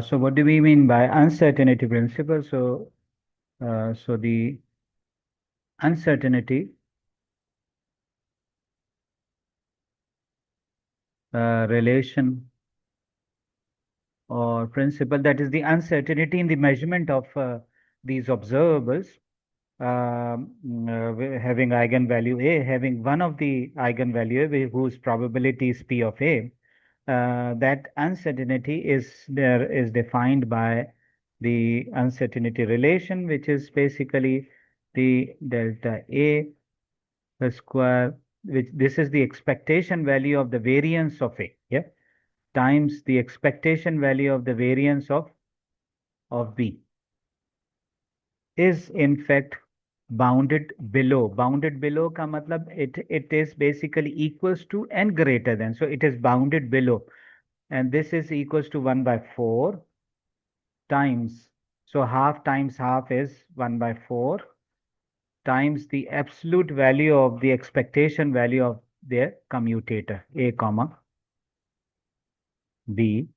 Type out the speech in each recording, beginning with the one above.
So what do we mean by uncertainty principle? So the uncertainty relation or principle, that is the uncertainty in the measurement of these observables having eigenvalue A, having one of the eigenvalue whose probability is P of A. That uncertainty is defined by the uncertainty relation, which is basically the delta A square, which this is the expectation value of the variance of A, yeah, times the expectation value of the variance of B is in fact bounded below. Bounded below का मतलब it is basically equals to and greater than. So it is bounded below, and this is equals to 1 by 4 times. So half times half is 1 by 4 times the absolute value of the expectation value of their commutator A comma B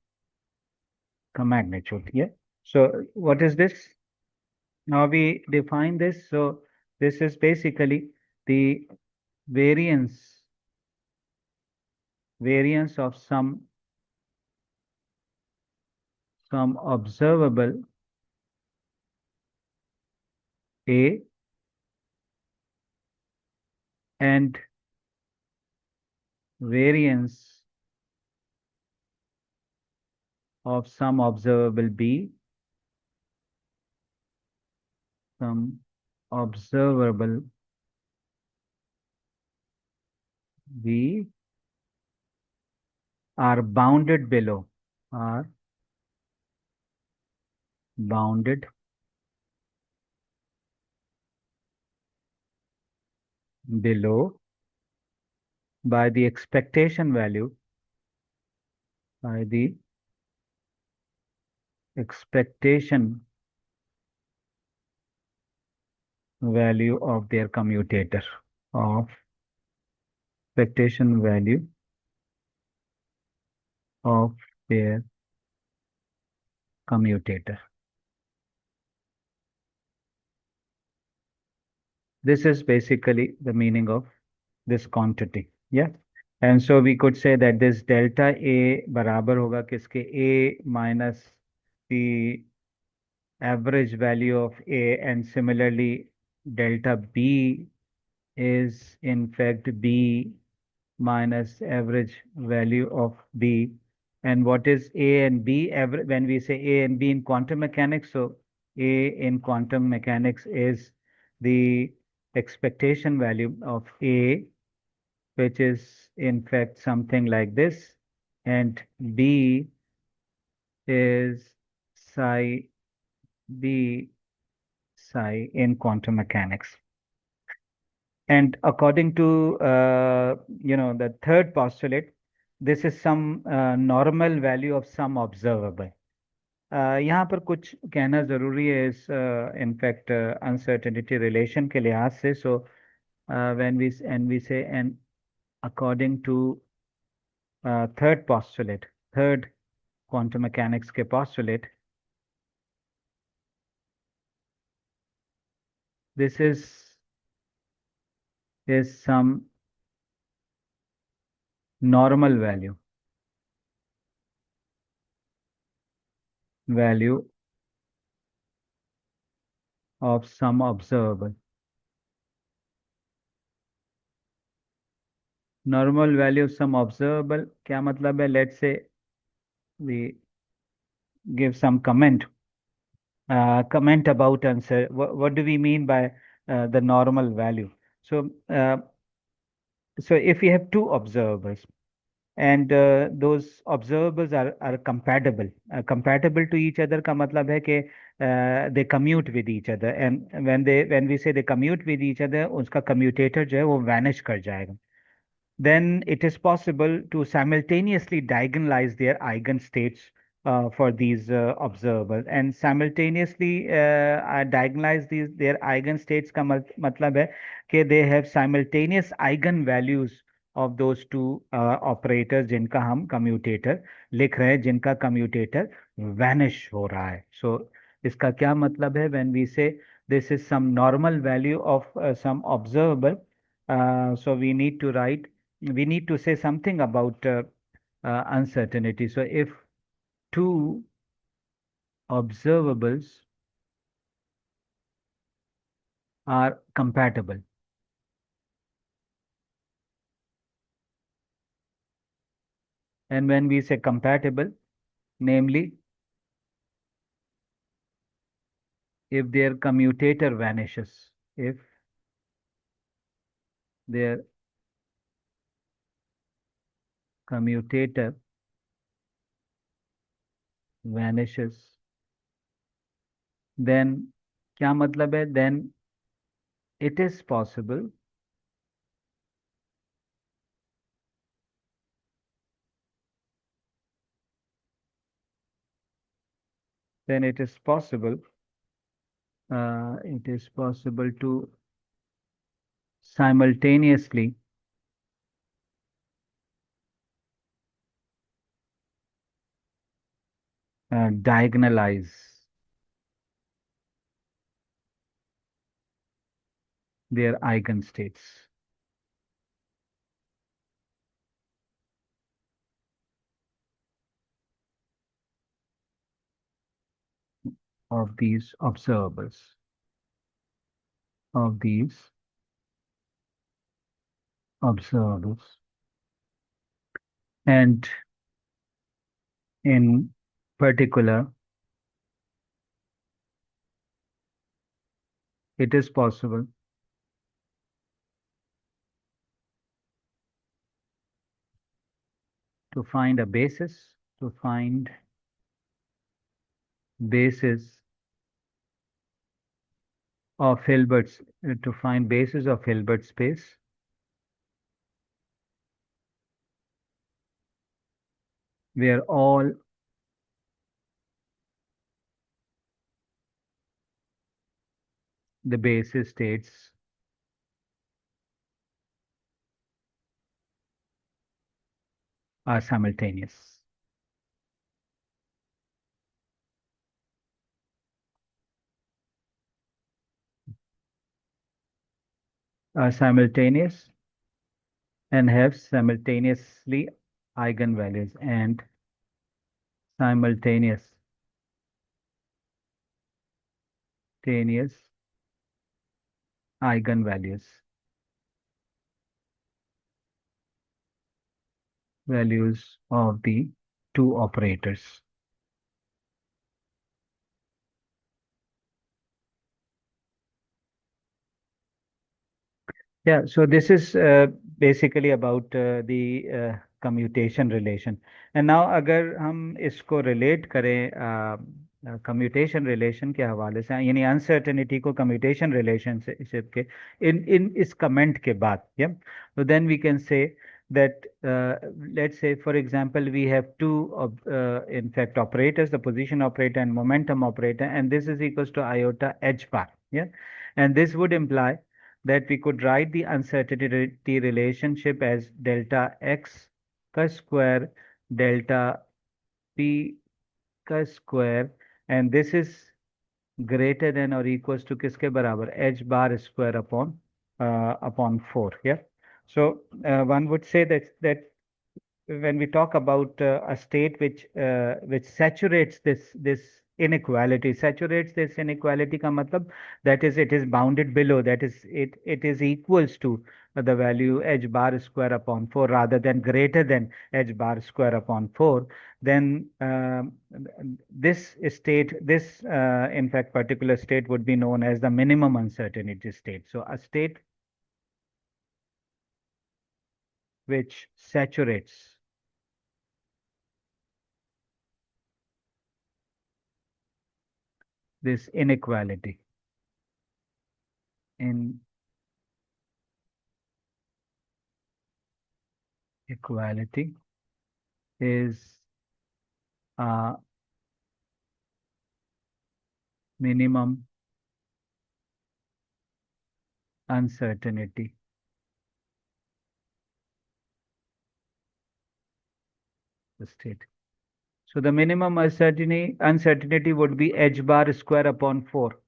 का magnitude. Yeah. So what is this? Now we define this. So this is basically the variance variance of some observable A and variance of some observable B, some observable B are bounded below, are bounded below by the expectation value, by the expectation value of their commutator, of expectation value of their commutator. This is basically the meaning of this quantity. Yeah. And so we could say that this delta A बराबर होगा किसके A minus the average value of A, and similarly delta B is in fact B minus average value of B. And what is A and B? When we say A and B in quantum mechanics, so A in quantum mechanics is the expectation value of A, which is in fact something like this, and B is psi B psi in quantum mechanics. And according to the third postulate, this is some normal value of some observable. यहाँ पर कुछ कहना जरूरी है इस in fact uncertainty relation के लिहाज से. सो when we say and according to third postulate, third quantum mechanics के postulate, this is some normal value of some observable. Normal value of some observable क्या मतलब है? Let's say we give some comment about answer. What do we mean by the normal value? So so if we have two observables, and those observables are compatible to each other का मतलब है कि they commute with each other, and when we say they commute with each other, उसका commutator जो है वो vanish कर जाएगा. Then it is possible to simultaneously diagonalize their eigenstates for these observables, and simultaneously diagonalize their eigenstates का मतलब है कि they have simultaneous eigenvalues of those two operators जिनका हम कम्यूटेटर लिख रहे हैं, जिनका कम्यूटेटर वैनिश हो रहा है. सो इसका क्या मतलब है? व्हेन वी से this is some normal value of some observable, so we need to say something about uncertainty. So if two observables are compatible, and when we say compatible, namely if their commutator vanishes, if their commutator vanishes, then क्या मतलब है? Then it is possible, then it is possible to simultaneously diagonalize their eigenstates of these observables, of these observables, and in particular, it is possible to find a basis, to find basis of Hilbert's, to find basis of Hilbert space where all the basis states are simultaneous. Are simultaneous and have simultaneously eigenvalues and simultaneous taneous eigenvalues, values of the two operators. Yeah, so this is basically about the commutation relation. And now अगर हम इसको relate करें commutation relation के हवाले से, यानी uncertainty को commutation relationship के इन इस comment के बाद, yeah, so then we can say that let's say for example we have two in fact operators, the position operator and momentum operator, and this is equals to iota h bar, yeah, and this would imply that we could write the uncertainty relationship as delta x का square delta p का square, and this is greater than or equals to किसके बराबर? h bar square upon 4. Yeah. So one would say that when we talk about a state which saturates this inequality का मतलब, that is it is bounded below, that is it is equals to the value h bar square upon 4 rather than greater than h bar square upon 4, then this in fact particular state would be known as the minimum uncertainty state. So a state which saturates this inequality is a minimum uncertainty state. So the minimum uncertainty would be h bar square upon 4,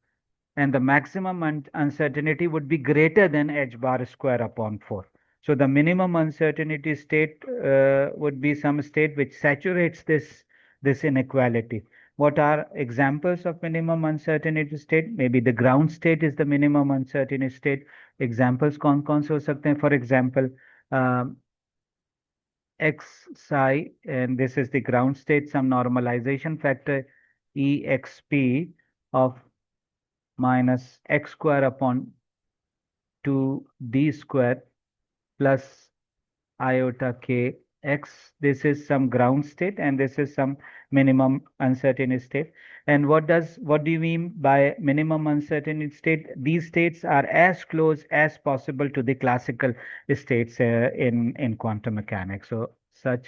and the maximum uncertainty would be greater than h bar square upon 4. So the minimum uncertainty state would be some state which saturates this inequality. What are examples of minimum uncertainty state? Maybe the ground state is the minimum uncertainty state. Examples कौन-कौन से हो सकते हैं? For example, um, x psi, and this is the ground state, some normalization factor exp of minus x square upon 2d square plus iota k x. This is some ground state and this is some minimum uncertainty state. And what do you mean by minimum uncertainty state? These states are as close as possible to the classical states in quantum mechanics. So such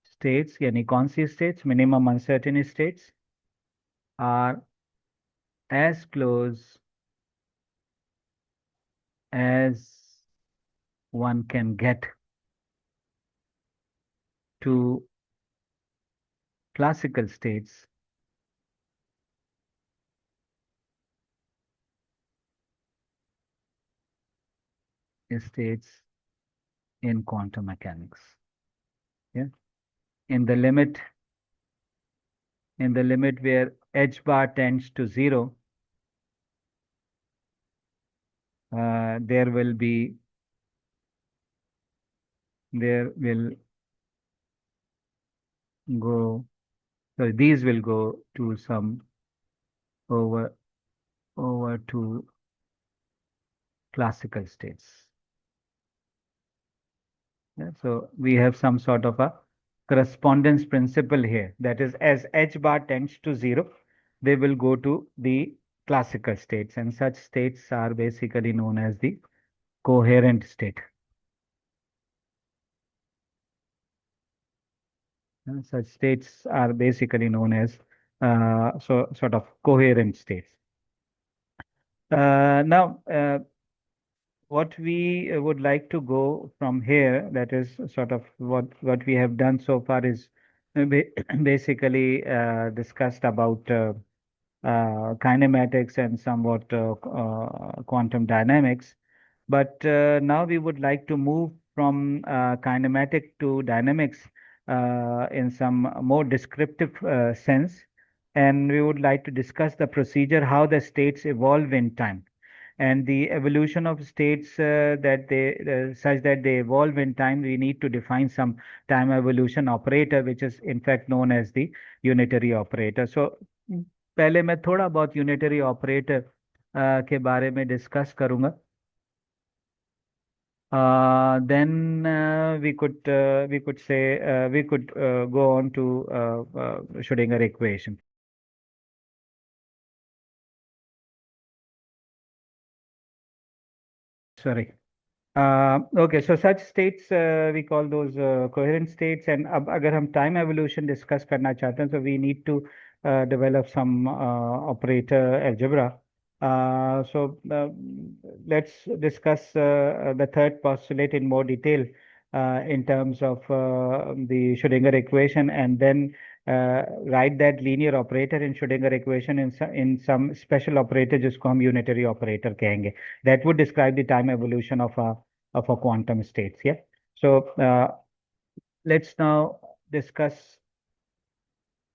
states, यानी कौन सी states, minimum uncertainty states, are as close as one can get to classical states in quantum mechanics. Yeah, in the limit where h bar tends to 0, there will go so these will go to some over to classical states. Yeah, so we have some sort of a correspondence principle here. That is, as h bar tends to 0, they will go to the classical states, and such states are basically known as the coherent state. Such states are basically known as sort of coherent states. Now, what we would like to go from here, that is sort of what we have done so far, is basically discussed about kinematics and somewhat quantum dynamics. But now we would like to move from kinematic to dynamics in some more descriptive sense. And we would like to discuss the procedure, how the states evolve in time and the evolution of states that they such that they evolve in time. We need to define some time evolution operator, which is in fact known as the unitary operator. So पहले मैं थोड़ा बहुत unitary operator के बारे में discuss करूंगा. Then we could say we could go on to Schrödinger equation. Sorry. Okay, so such states we call those coherent states. And अब अगर हम time evolution discuss करना चाहते हैं, so we need to develop some operator algebra. So let's discuss the third postulate in more detail in terms of the Schrödinger equation, and then write that linear operator in Schrödinger equation in some special operator जिसको हम unitary operator कहेंगे. That would describe the time evolution of a quantum states. Yeah. So let's now discuss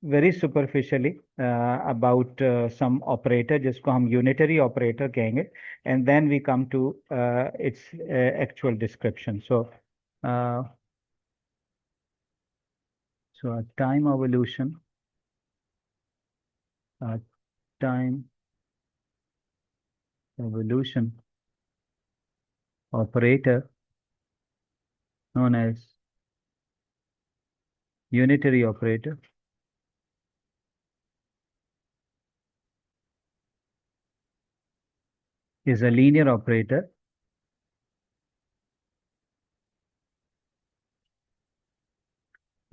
very superficially about some operator जिसको हम unitary operator कहेंगे, and then we come to its actual description. So uh, a time evolution, a time evolution operator known as unitary operator is a linear operator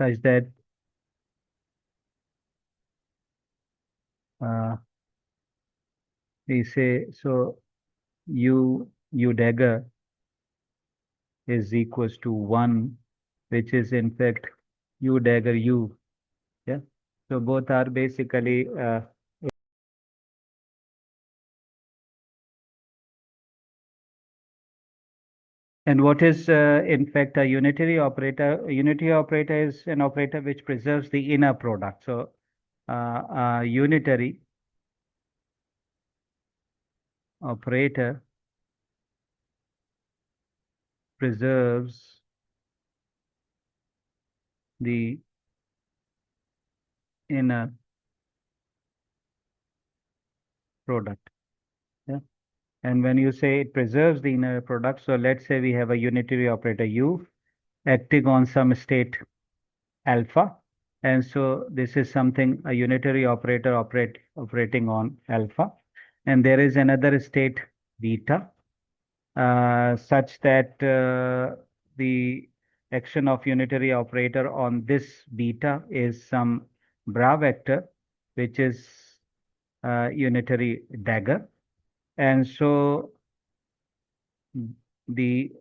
such that uh, we say so u dagger is equals to 1 which is in fact U dagger U. Yeah. So both are basically and what is in fact a unitary operator? A unitary operator is an operator which preserves the inner product. So a unitary operator preserves the inner product. Yeah. And when you say it preserves the inner product, so let's say we have a unitary operator U acting on some state alpha. And so this is something a unitary operator operating on alpha. And there is another state beta such that the action of unitary operator on this beta is some bra vector, which is unitary dagger. And so the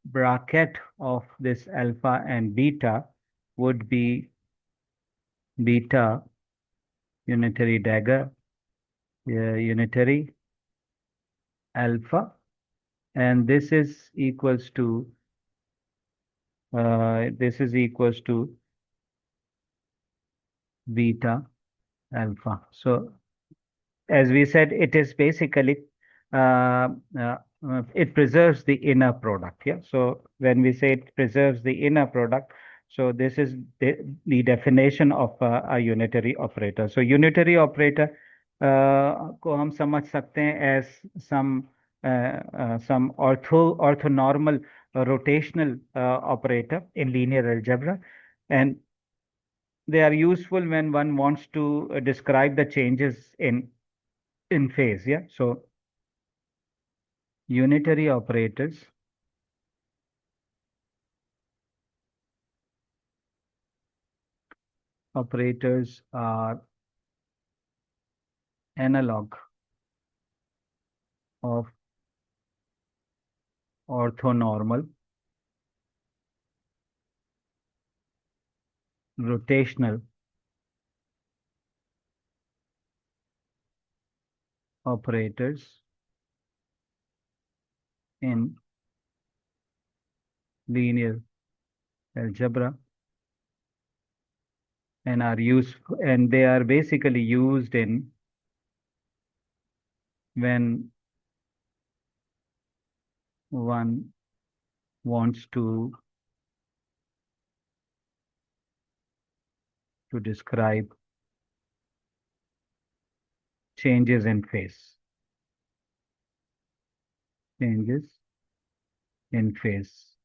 bracket of this alpha and beta would be beta unitary dagger, unitary alpha, and this is equals to beta alpha. So as we said, it is basically uh, uh, it preserves the inner product. Yeah. So when we say it preserves the inner product, so this is the definition of a unitary operator. So unitary operator को हम समझ सकते हैं as some orthonormal rotational operator in linear algebra, and they are useful when one wants to describe the changes in phase. Yeah. So unitary operators are analog of orthonormal rotational operators in linear algebra and are useful, and they are basically used in when one wants to describe changes in phase. Changes in phase.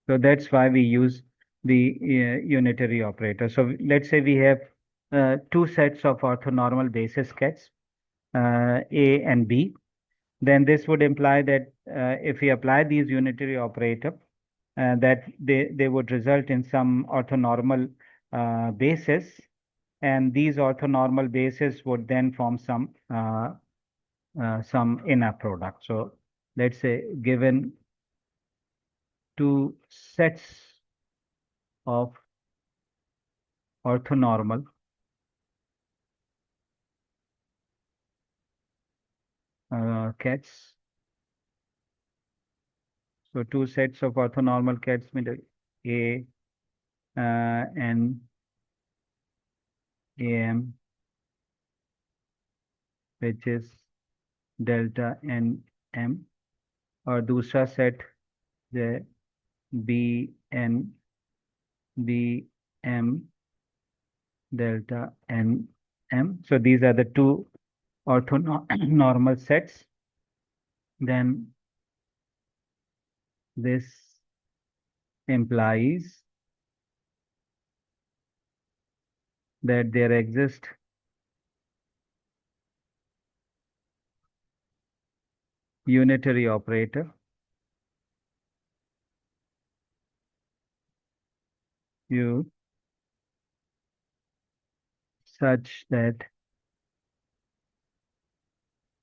So that's why we use the unitary operator. So let's say we have two sets of orthonormal basis sketches, A and B. Then this would imply that if we apply these unitary operator, that they would result in some orthonormal basis, and these orthonormal bases would then form some inner product. So let's say given two sets of orthonormal cats. So two sets of orthonormal cats mean A and AM, which is delta n m, और दूसरा set जो है B N B M delta n m. So these are the two orthonormal sets. Then this implies that there exists unitary operator U such that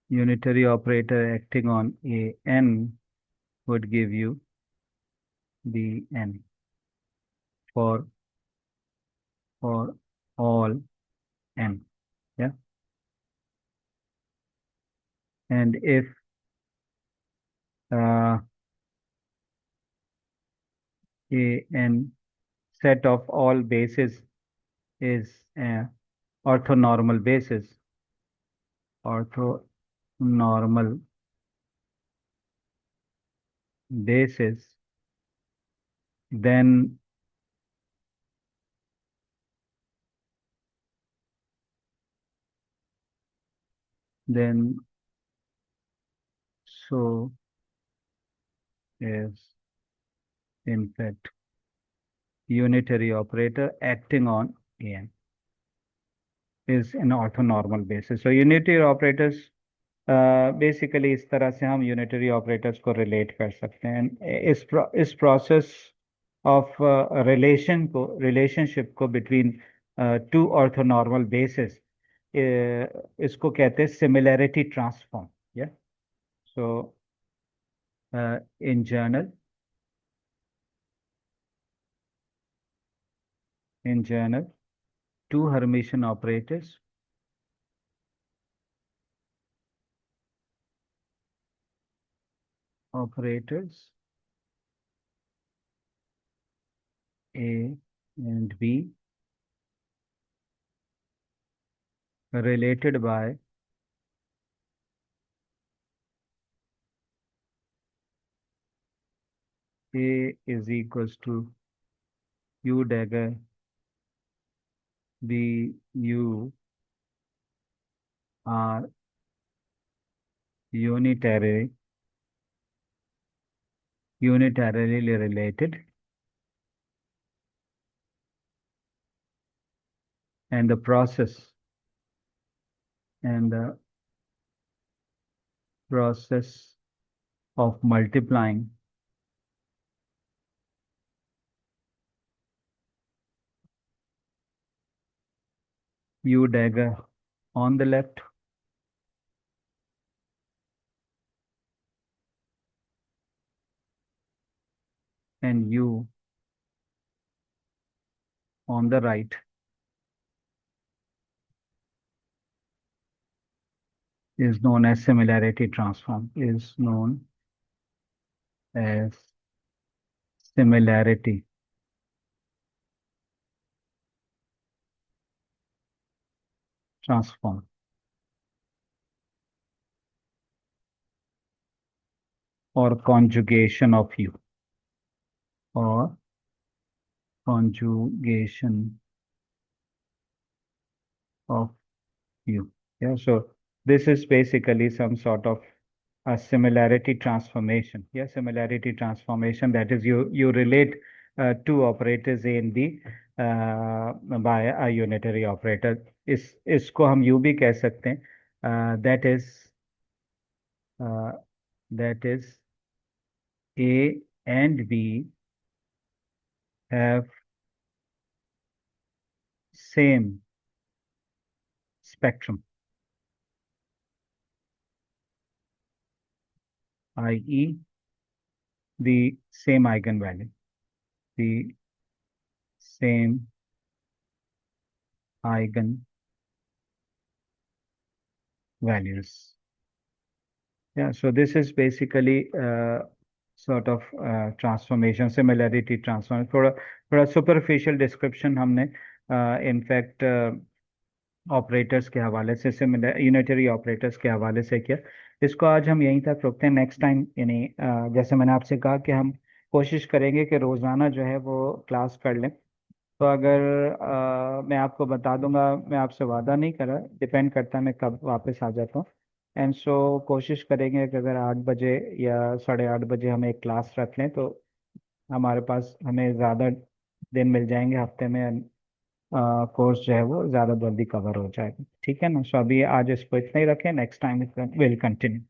unitary operator acting on a n would give you Bn for all n. Yeah. And if uh, an set of all bases is orthonormal basis, orthonormal basis, then then so is in fact unitary operator acting on an is an orthonormal basis. So unitary operators basically इस तरह से हम unitary operators को relate कर सकते हैं इस process of relationship को बिटवीन टू ऑर्थोनॉर्मल बेसिस इसको कहते हैं सिमिलैरिटी ट्रांसफॉर्म या so in general two Hermitian operators A and B related by A is equals to U dagger B U are unitarily related, and the process of multiplying U dagger on the left and U on the right is known as similarity transform, is known as similarity transform. Or conjugation of U, or conjugation of U. Yeah, so this is basically some sort of a similarity transformation. Yeah, similarity transformation, that is you relate two operators A and B by a unitary operator. इसको हम U भी कह सकते हैं. Uh, that is A and B have same spectrum, i.e. the same eigenvalue, the same eigenvalues. Yeah, so this is basically sort of transformation, similarity transform. थोड़ा superficial description हमने in fact operators के हवाले से, similar unitary operators के हवाले से किया. इसको आज हम यहीं तक रोकते हैं. नेक्स्ट टाइम यानी जैसे मैंने आपसे कहा कि हम कोशिश करेंगे कि रोज़ाना जो है वो क्लास कर लें. तो अगर मैं आपको बता दूंगा, मैं आपसे वादा नहीं कर रहा, डिपेंड करता है मैं कब वापस आ जाता हूँ. एंड सो कोशिश करेंगे कि अगर 8 बजे या 8:30 बजे हम एक क्लास रख लें तो हमारे पास हमें ज़्यादा दिन मिल जाएंगे हफ्ते में. कोर्स जो है वो ज़्यादा जल्दी कवर हो जाएगा. ठीक है ना. सो अभी आज इसको इतना ही रखें. Next time will continue.